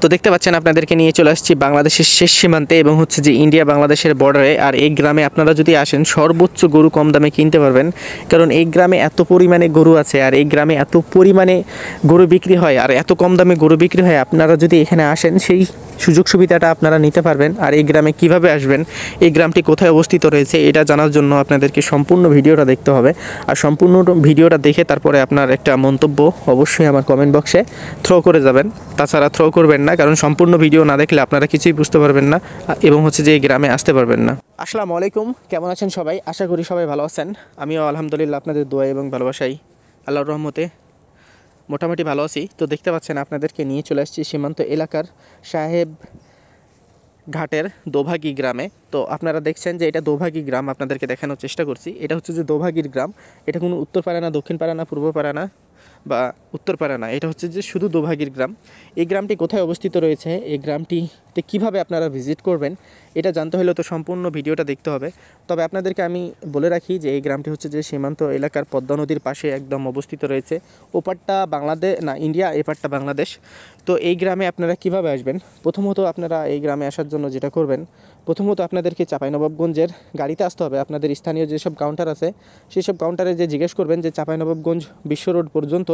তো দেখতে পাচ্ছেন আপনাদেরকে নিয়ে চলে আসছি বাংলাদেশের শেষ সীমান্তে এবং হচ্ছে যে ইন্ডিয়া বাংলাদেশের বর্ডারে। আর এই গ্রামে আপনারা যদি আসেন সর্বোচ্চ গরু কম দামে কিনতে পারবেন, কারণ এই গ্রামে এত পরিমাণে গরু আছে আর এই গ্রামে এত পরিমাণে গরু বিক্রি হয় আর এত কম দামে গরু বিক্রি হয়। আপনারা যদি এখানে আসেন সেই সুযোগ সুবিধাটা আপনারা নিতে পারবেন। আর এই গ্রামে কিভাবে আসবেন, এই গ্রামটি কোথায় অবস্থিত রয়েছে এটা জানার জন্য আপনাদেরকে সম্পূর্ণ ভিডিওটা দেখতে হবে। আর সম্পূর্ণ ভিডিওটা দেখে তারপরে আপনার একটা মন্তব্য অবশ্যই আমার কমেন্ট বক্সে থ্রো করে যাবেন। তাছাড়া থ্রো করবেন না, কারণ সম্পূর্ণ ভিডিও না দেখলে আপনারা কিছুই বুঝতে পারবেন না এবং হচ্ছে যে এই গ্রামে আসতে পারবেন না। আসসালামু আলাইকুম, কেমন আছেন সবাই? আশা করি সবাই ভালো আছেন। আমিও আলহামদুলিল্লাহ আপনাদের দোয়া এবং ভালোবাসাই আল্লাহর রহমতে মোটামুটি ভালো আছি। তো দেখতে পাচ্ছেন আপনাদেরকে নিয়ে চলে আসছি সীমান্ত এলাকার সাহেব ঘাটের দোভাগী গ্রামে। তো আপনারা দেখছেন যে এটা দোভাগী গ্রাম, আপনাদেরকে দেখানোর চেষ্টা করছি। এটা হচ্ছে যে দোভাগীর গ্রাম। এটা কোনো উত্তরপাড়া না, দক্ষিণপাড়া না, পূর্বপাড়া না বা উত্তরপাড়া না, এটা হচ্ছে যে শুধু দোভাগীর গ্রাম। এই গ্রামটি কোথায় অবস্থিত রয়েছে, এই গ্রামটিতে কিভাবে আপনারা ভিজিট করবেন, এটা জানতে হলে তো সম্পূর্ণ ভিডিওটা দেখতে হবে। তবে আপনাদেরকে আমি বলে রাখি যে এই গ্রামটি হচ্ছে যে সীমান্ত এলাকার পদ্মা নদীর পাশে একদম অবস্থিত রয়েছে। ওপারটা বাংলাদেশ না ইন্ডিয়া, এপারটা বাংলাদেশ। তো এই গ্রামে আপনারা কিভাবে আসবেন? প্রথমত আপনারা এই গ্রামে আসার জন্য যেটা করবেন, প্রথমত আপনাদেরকে চাঁপাইনবাবগঞ্জের গাড়িতে আসতে হবে। আপনাদের স্থানীয় যেসব কাউন্টার আছে সেই সব কাউন্টারে যে জিজ্ঞেস করবেন যে চাঁপাইনবাবগঞ্জ বিশ্ব রোড পর্যন্ত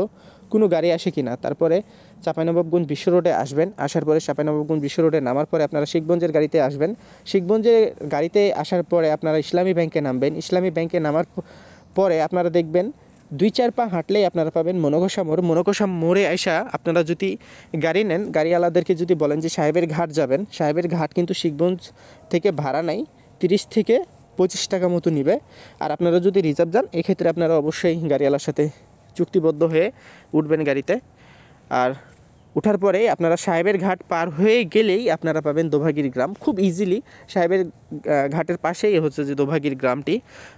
কোনো গাড়ি আসে কি না। তারপরে চাঁপাইনবাবগঞ্জ বিশ্ব রোডে আসবেন। আসার পরে চাঁপাইনবাবগঞ্জ বিশ্ব রোডে নামার পরে আপনারা শিখগঞ্জের গাড়িতে আসবেন। শিখগঞ্জের গাড়িতে আসার পরে আপনারা ইসলামী ব্যাংকে নামবেন। ইসলামী ব্যাংকে নামার পরে আপনারা দেখবেন 2-4 পা হাঁটলেই আপনারা পাবেন মনঘোষা মোড়। মনঘোষা মোড়ে আইসা আপনারা যদি গাড়ি নেন, গাড়িওয়ালাদেরকে যদি বলেন যে সাহেবের ঘাট যাবেন, সাহেবের ঘাট কিন্তু শিখগঞ্জ থেকে ভাড়া নাই, 30 থেকে 25 টাকা মতো নেবে। আর আপনারা যদি রিজার্ভ যান, এক্ষেত্রে আপনারা অবশ্যই গাড়িওয়ালার সাথে চুক্তিবদ্ধ হয়ে উঠবেন গাড়িতে। আর ওঠার পরে আপনারা সাহেবের ঘাট পার হয়ে গেলেই আপনারা পাবেন দোভাগীর গ্রাম। খুব ইজিলি সাহেবের ঘাটের পাশেই হচ্ছে যে দোভাগীর গ্রামটি।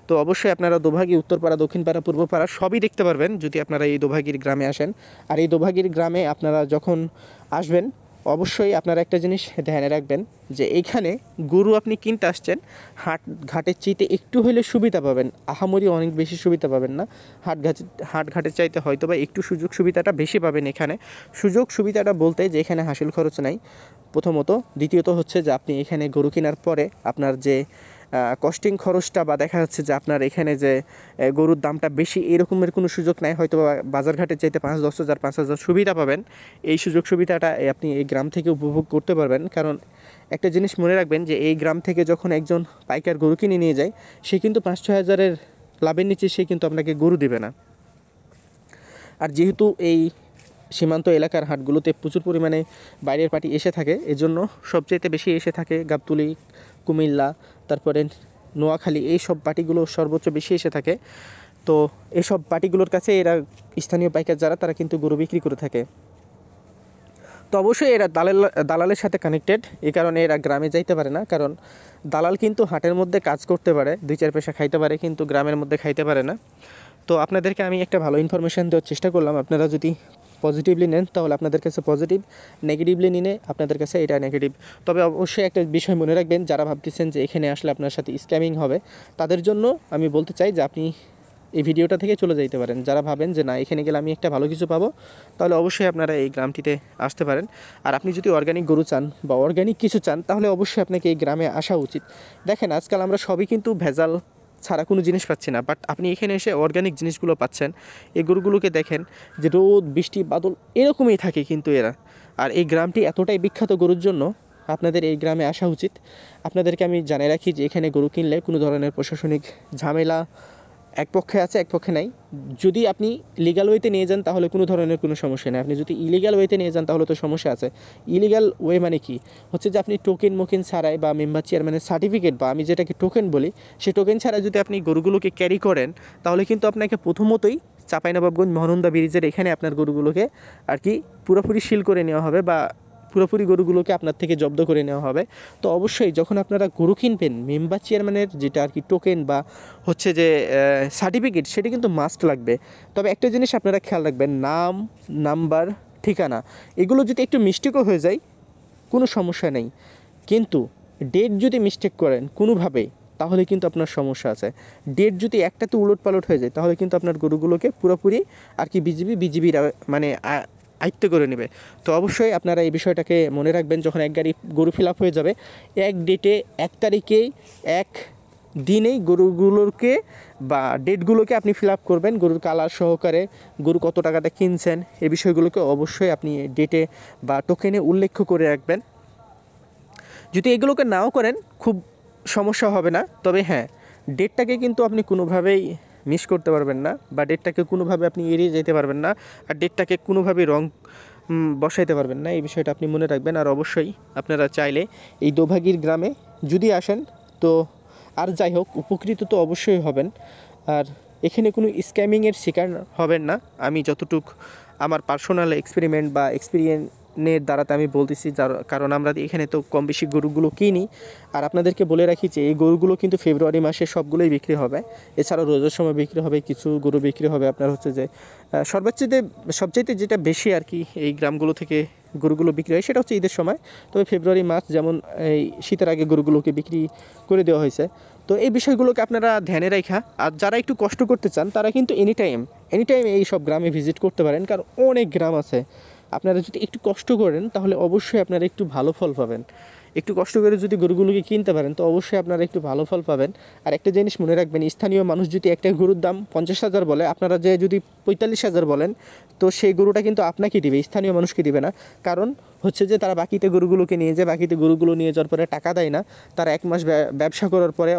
তো অবশ্যই আপনারা দোভাগী, উত্তরপাড়া, দক্ষিণপাড়া, পূর্বপাড়া সবই দেখতে পারবেন যদি আপনারা এই দোভাগীর গ্রামে আসেন। আর এই দোভাগীর গ্রামে আপনারা যখন আসবেন অবশ্যই আপনারা একটা জিনিস ধ্যানে রাখবেন যে এইখানে গরু আপনি কিনতে আসছেন, ঘাটের চাইতে একটু হলে সুবিধা পাবেন। আহামরি অনেক বেশি সুবিধা পাবেন না। ঘাটের চাইতে হয়তো বা একটু সুযোগ সুবিধাটা বেশি পাবেন এখানে। সুযোগ সুবিধাটা বলতে যে এখানে হাসিল খরচ নাই প্রথমত। দ্বিতীয়ত হচ্ছে যে আপনি এখানে গরু কেনার পরে আপনার যে কস্টিং খরচটা বা দেখা যাচ্ছে যে আপনার এখানে যে গরুর দামটা বেশি, এরকমের কোনো সুযোগ নাই। হয়তো বাজারঘাটের চাইতে 5-10 হাজার 5,000 সুবিধা পাবেন। এই সুযোগ সুবিধাটা আপনি এই গ্রাম থেকে উপভোগ করতে পারবেন। কারণ একটা জিনিস মনে রাখবেন যে এই গ্রাম থেকে যখন একজন পাইকার গরু কিনে নিয়ে যায়, সে কিন্তু 5-6 হাজারের লাভের নিচে সে কিন্তু আপনাকে গরু দেবে না। আর যেহেতু এই সীমান্ত এলাকার হাটগুলোতে প্রচুর পরিমাণে বাইরের পার্টি এসে থাকে, এজন্য সবচেয়ে বেশি এসে থাকে গাবতলী, কুমিল্লা, তারপরে নোয়াখালী, এই সব পার্টিগুলো সর্বোচ্চ বেশি এসে থাকে। তো এইসব পার্টিগুলোর কাছে এরা স্থানীয় পাইকার যারা, তারা কিন্তু গরু বিক্রি করে থাকে। তো অবশ্যই এরা দালালের সাথে কানেক্টেড, এই কারণে এরা গ্রামে যাইতে পারে না। কারণ দালাল কিন্তু হাটের মধ্যে কাজ করতে পারে, 2-4 পয়সা খাইতে পারে, কিন্তু গ্রামের মধ্যে খাইতে পারে না। তো আপনাদেরকে আমি একটা ভালো ইনফরমেশান দেওয়ার চেষ্টা করলাম। আপনারা যদি পজিটিভলি নেন তাহলে আপনাদের কাছে পজিটিভ, নেগেটিভলি নিলে আপনাদের কাছে এটা নেগেটিভ। তবে অবশ্যই একটা বিষয় মনে রাখবেন, যারা ভাবতেছেন যে এখানে আসলে আপনার সাথে স্ক্যামিং হবে, তাদের জন্য আমি বলতে চাই যে আপনি এই ভিডিওটা থেকে চলে যাইতে পারেন। যারা ভাবেন যে না এখানে গেলে আমি একটা ভালো কিছু পাবো, তাহলে অবশ্যই আপনারা এই গ্রামটিতে আসতে পারেন। আর আপনি যদি অর্গানিক গরু চান বা অর্গানিক কিছু চান, তাহলে অবশ্যই আপনাকে এই গ্রামে আসা উচিত। দেখেন আজকাল আমরা সবই কিন্তু ভেজাল ছাড়া কোনো জিনিস পাচ্ছি না, বাট আপনি এখানে এসে অর্গানিক জিনিসগুলো পাচ্ছেন। এই গরুগুলোকে দেখেন যে রোদ বৃষ্টি বাদল এরকমই থাকে কিন্তু এরা। আর এই গ্রামটি এতটাই বিখ্যাত গরুর জন্য, আপনাদের এই গ্রামে আসা উচিত। আপনাদেরকে আমি জানিয়ে রাখি যে এখানে গরু কিনলে কোনো ধরনের প্রশাসনিক ঝামেলা এক পক্ষে আছে, এক পক্ষে নাই। যদি আপনি লিগ্যাল ওয়েতে নিয়ে যান তাহলে কোনো ধরনের কোনো সমস্যা নেই। আপনি যদি ইলিগ্যাল ওয়েতে নিয়ে যান তাহলে তো সমস্যা আছে। ইলিগ্যাল ওয়ে মানে কি হচ্ছে যে আপনি টোকেন ছাড়াই বা মেম্বার চেয়ারম্যানের সার্টিফিকেট, বা আমি যেটাকে টোকেন বলি, সেই টোকেন ছাড়া যদি আপনি গরুগুলোকে ক্যারি করেন, তাহলে কিন্তু আপনাকে প্রথমতই চাঁপাইনবাবগঞ্জ মহানন্দা ব্রিজের এখানে আপনার গরুগুলোকে আর কি পুরোপুরি সিল করে নেওয়া হবে বা পুরোপুরি গরুগুলোকে আপনার থেকে জব্দ করে নেওয়া হবে। তো অবশ্যই যখন আপনারা গরু কিনবেন, মেম্বার চেয়ারম্যানের যেটা আর কি টোকেন বা হচ্ছে যে সার্টিফিকেট, সেটা কিন্তু মাস্ট লাগবে। তবে একটা জিনিস আপনারা খেয়াল রাখবেন, নাম, নাম্বার, ঠিকানা এগুলো যদি একটু মিস্টেকও হয়ে যায় কোনো সমস্যা নেই, কিন্তু ডেট যদি মিস্টেক করেন কোনোভাবে, তাহলে কিন্তু আপনার সমস্যা আছে। ডেট যদি একটাতে উলটপালট হয়ে যায়, তাহলে কিন্তু আপনার গরুগুলোকে পুরোপুরি আর কি বিজিবিরা মানে আয়ত্ত করে নেবে। তো অবশ্যই আপনারা এই বিষয়টাকে মনে রাখবেন, যখন এক গাড়ি গরু ফিল আপ হয়ে যাবে, এক ডেটে 1 তারিখেই এক দিনেই গরুগুলোকে বা ডেটগুলোকে আপনি ফিল আপ করবেন, গরুর কালার সহকারে, গরু কত টাকাতে কিনছেন, এই বিষয়গুলোকে অবশ্যই আপনি ডেটে বা টোকেনে উল্লেখ করে রাখবেন। যদি এগুলোকে নাও করেন খুব সমস্যা হবে না, তবে হ্যাঁ, ডেটটাকে কিন্তু আপনি কোনোভাবেই মিস করতে পারবেন না, বা ডেটটাকে কোনোভাবে আপনি এড়িয়ে যেতে পারবেন না, আর ডেটটাকে কোনোভাবেই রং বসাইতে পারবেন না, এই বিষয়টা আপনি মনে রাখবেন। আর অবশ্যই আপনারা চাইলে এই দোভাগীর গ্রামে যদি আসেন তো, আর যাই হোক, উপকৃত তো অবশ্যই হবেন। আর এখানে কোনো স্ক্যামিংয়ের শিকার হবেন না, আমি যতটুক আমার পার্সোনাল এক্সপেরিমেন্ট বা এক্সপিরিয়েন্সের দ্বারাতে আমি বলতেছি। কারণ আমরা এখানে তো কম বেশি গরুগুলো কিনি, আর আপনাদেরকে বলে রাখি যে এই গরুগুলো কিন্তু ফেব্রুয়ারি মাসে সবগুলোই বিক্রি হবে। এছাড়াও রোজার সময় বিক্রি হবে, কিছু গরু বিক্রি হবে আপনার হচ্ছে যে সবচাইতে যেটা বেশি আর কি এই গ্রামগুলো থেকে গরুগুলো বিক্রি হয় সেটা হচ্ছে ঈদের সময়। তবে ফেব্রুয়ারি মাস যেমন এই শীতের আগে গরুগুলোকে বিক্রি করে দেওয়া হয়েছে। তো এই বিষয়গুলোকে আপনারা ধ্যানে রাখা, আর যারা একটু কষ্ট করতে চান তারা কিন্তু এনি টাইম এই সব গ্রামে ভিজিট করতে পারেন, কারণ অনেক গ্রাম আছে। আপনারা যদি একটু কষ্ট করেন তাহলে অবশ্যই আপনারা একটু ভালো ফল পাবেন। একটু কষ্ট করে যদি গরুগুলোকে কিনতে পারেন তো অবশ্যই আপনারা একটু ভালো ফল পাবেন। আর একটা জিনিস মনে রাখবেন, স্থানীয় মানুষ যদি একটা গরুর দাম 50,000 বলে, আপনারা যে যদি 45,000 বলেন, তো সেই গরুটা কিন্তু আপনাকে দিবে, স্থানীয় মানুষকে দিবে না। কারণ হচ্ছে যে তারা বাকিতে গরুগুলোকে নিয়ে যায়, বাকিতে গরুগুলো নিয়ে যাওয়ার পরে টাকা দেয় না, তারা 1 মাস ব্যবসা করার পরে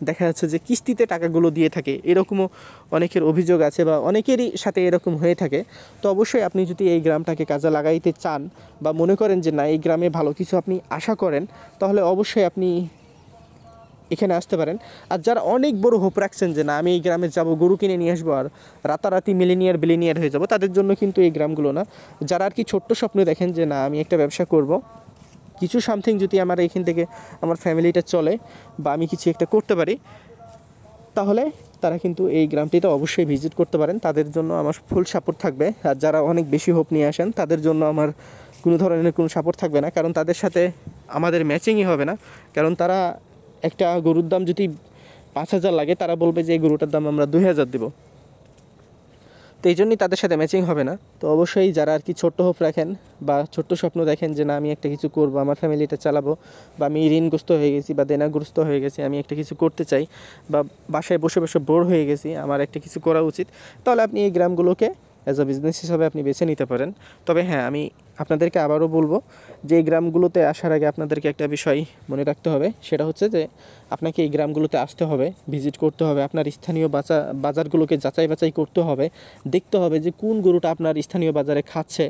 দেখা যাচ্ছে যে কিস্তিতে টাকাগুলো দিয়ে থাকে। এরকমও অনেকের অভিযোগ আছে বা অনেকেরই সাথে এরকম হয়ে থাকে। তো অবশ্যই আপনি যদি এই গ্রামটাকে কাজে লাগাইতে চান বা মনে করেন যে না, এই গ্রামে ভালো কিছু আপনি আশা করেন, তাহলে অবশ্যই আপনি এখানে আসতে পারেন। আর যারা অনেক বড় হোপ রাখছেন যে না, আমি এই গ্রামে যাব, গরু কিনে নিয়ে আসবো আর রাতারাতি বিলিনিয়ার হয়ে যাব, তাদের জন্য কিন্তু এই গ্রামগুলো না। যারা আর কি ছোট্ট স্বপ্ন দেখেন যে না, আমি একটা ব্যবসা করব, কিছু সামথিং যদি আমার এইখান থেকে আমার ফ্যামিলিটা চলে বা আমি কিছু একটা করতে পারি, তাহলে তারা কিন্তু এই গ্রামটিতে অবশ্যই ভিজিট করতে পারেন। তাদের জন্য আমার ফুল সাপোর্ট থাকবে। আর যারা অনেক বেশি হোপ নিয়ে আসেন তাদের জন্য আমার কোনো ধরনের কোনো সাপোর্ট থাকবে না, কারণ তাদের সাথে আমাদের ম্যাচিংই হবে না। কারণ তারা একটা গরুর দাম যদি 5,000 লাগে, তারা বলবে যে এই গরুটার দাম আমরা 2,000 দেবো। তো এই জন্যই তাদের সাথে ম্যাচিং হবে না। তো অবশ্যই যারা আর কি ছোট্ট হোপ রাখেন বা ছোট্ট স্বপ্ন দেখেন যে না, আমি একটা কিছু করবো, আমার ফ্যামিলিটা চালাবো, বা আমি ঋণগ্রস্ত হয়ে গেছি বা দেনাগ্রস্ত হয়ে গেছি, আমি একটা কিছু করতে চাই, বা বাসায় বসে বসে বোর হয়ে গেছি, আমার একটা কিছু করা উচিত, তাহলে আপনি এই গ্রামগুলোকে অ্যাজ আ বিজনেস হিসাবে আপনি বেছে নিতে পারেন। তবে হ্যাঁ, আমি আপনাদেরকে আবারও বলবো যে এই গ্রামগুলোতে আসার আগে আপনাদেরকে একটা বিষয় মনে রাখতে হবে, সেটা হচ্ছে যে আপনাকে এই গ্রামগুলোতে আসতে হবে, ভিজিট করতে হবে, আপনার স্থানীয় বাজারগুলোকে যাচাই বাছাই করতে হবে, দেখতে হবে যে কোন গরুটা আপনার স্থানীয় বাজারে খাচ্ছে,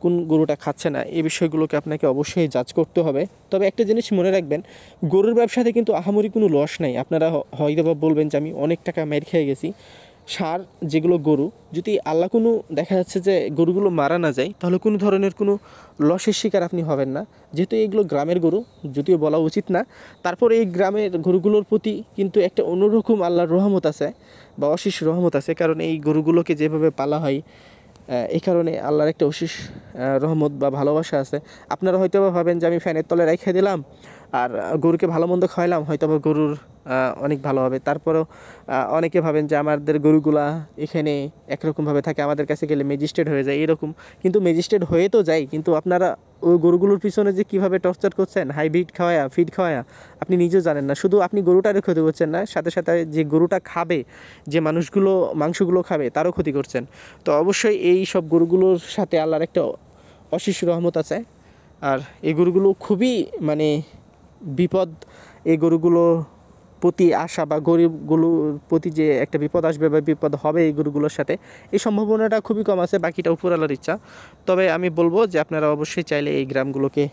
কোন গরুটা খাচ্ছে না, এই বিষয়গুলোকে আপনাকে অবশ্যই জাজ করতে হবে। তবে একটা জিনিস মনে রাখবেন, গরুর ব্যবসাতে কিন্তু আহামরি কোনো লস নাই। আপনারা হয়তো বা বলবেন যে আমি অনেক টাকা মেরে খেয়ে গেছি। সার যেগুলো গরু, যদি আল্লাহ কোনো দেখা যাচ্ছে যে গরুগুলো মারা না যায়, তাহলে কোনো ধরনের কোনো লসের শিকার আপনি হবেন না। যেহেতু এগুলো গ্রামের গরু, যদিও বলা উচিত না, তারপর এই গ্রামের গরুগুলোর প্রতি কিন্তু একটা অন্যরকম আল্লাহর রহমত আছে বা অশেষ রহমত আছে। কারণ এই গরুগুলোকে যেভাবে পালা হয়, এই কারণে আল্লাহর একটা অশেষ রহমত বা ভালোবাসা আছে। আপনারা হয়তো বা ভাবেন যে আমি ফ্যানের তলে রেখে দিলাম আর গরুকে ভালো মন্দ খাওয়াইলাম, হয়তো বা গরুর অনেক ভালো হবে। তারপরেও অনেকে ভাবেন যে আমাদের গরুগুলা এখানে একরকমভাবে থাকে, আমাদের কাছে গেলে ম্যাজিস্ট্রেট হয়ে যায় এরকম। কিন্তু ম্যাজিস্ট্রেট হয়ে তো যায়, কিন্তু আপনারা ওই গরুগুলোর পিছনে যে কীভাবে টর্চার করছেন, হাইব্রিড খাওয়ায়া, ফিড খাওয়ায়া, আপনি নিজেও জানেন না। শুধু আপনি গরুটারও ক্ষতি করছেন না, সাথে সাথে যে গরুটা খাবে, যে মানুষগুলো মাংসগুলো খাবে, তারও ক্ষতি করছেন। তো অবশ্যই এই সব গরুগুলোর সাথে আল্লাহর একটা অশেষ রহমত আছে। আর এই গরুগুলো খুবই মানে বিপদ, এই গরুগুলো প্রতি আশা বা গরিবগুলোর প্রতি যে একটা বিপদ আসবে বা বিপদ হবে এই গরুগুলোর সাথে, এই সম্ভাবনাটা খুবই কম আছে, বাকিটা উপরওয়ালার ইচ্ছা। তবে আমি বলবো যে আপনারা অবশ্যই চাইলে এই গ্রামগুলোকে,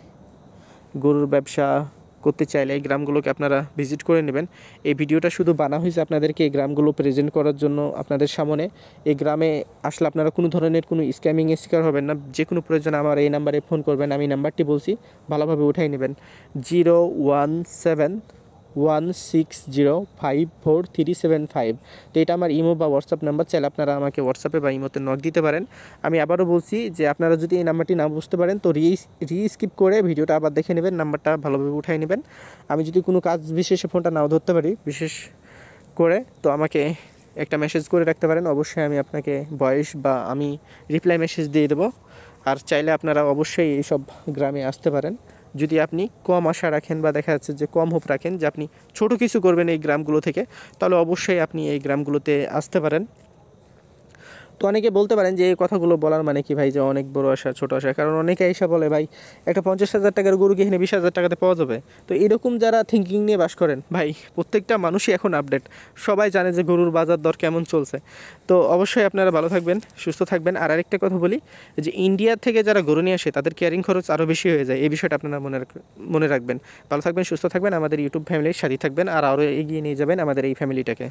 গরুর ব্যবসা করতে চাইলে এই গ্রামগুলোকে আপনারা ভিজিট করে নেবেন। এই ভিডিওটা শুধু বানা হয়েছে আপনাদেরকে এই গ্রামগুলো প্রেজেন্ট করার জন্য আপনাদের সামনে। এই গ্রামে আসলে আপনারা কোনো ধরনের কোনো স্ক্যামিংয়ের শিকার হবেন না। যে কোনো প্রয়োজনে আমার এই নাম্বারে ফোন করবেন, আমি নাম্বারটি বলছি, ভালোভাবে উঠাই নেবেন, 01716054375। তো এটা আমার ইমো বা হোয়াটসঅ্যাপ নাম্বার, চাইলে আপনারা আমাকে হোয়াটসঅ্যাপে বা ইমোতে নক দিতে পারেন। আমি আবারও বলছি যে আপনারা যদি এই নাম্বারটি না বুঝতে পারেন তো স্কিপ করে ভিডিওটা আবার দেখে নেবেন, নাম্বারটা ভালোভাবে উঠাই নেবেন। আমি যদি কোনো কাজ বিশেষে ফোনটা নাও ধরতে পারি বিশেষ করে, তো আমাকে একটা মেসেজ করে রাখতে পারেন, অবশ্যই আমি আপনাকে ভয়েস বা আমি রিপ্লাই মেসেজ দিয়ে দেবো। আর চাইলে আপনারা অবশ্যই এইসব গ্রামে আসতে পারেন যদি আপনি কম আশা রাখেন বা দেখা যাচ্ছে যে কম হোপ রাখেন যে আপনি ছোট কিছু করবেন এই গ্রামগুলো থেকে, তাহলে অবশ্যই আপনি এই গ্রামগুলোতে আসতে পারেন। তো অনেকে বলতে পারেন যে এই কথাগুলো বলার মানে কি ভাই, যে অনেক বড় আশা ছোট আশা, কারণ অনেকে এসে বলে ভাই একটা 50,000 টাকার গরু কি এখানে 20,000 টাকাতে পাওয়া যাবে। তো এরকম যারা থিঙ্কিং নিয়ে বাস করেন ভাই, প্রত্যেকটা মানুষই এখন আপডেট, সবাই জানে যে গরুর বাজার দর কেমন চলছে। তো অবশ্যই আপনারা ভালো থাকবেন, সুস্থ থাকবেন। আর আরেকটা কথা বলি যে ইন্ডিয়া থেকে যারা গরু নিয়ে আসে তাদের ক্যারিং খরচ আরও বেশি হয়ে যায়, এই বিষয়টা আপনারা মনে রাখবেন। ভালো থাকবেন, সুস্থ থাকবেন, আমাদের ইউটিউব ফ্যামিলির সাথে থাকবেন আর আরও এগিয়ে নিয়ে যাবেন আমাদের এই ফ্যামিলিটাকে।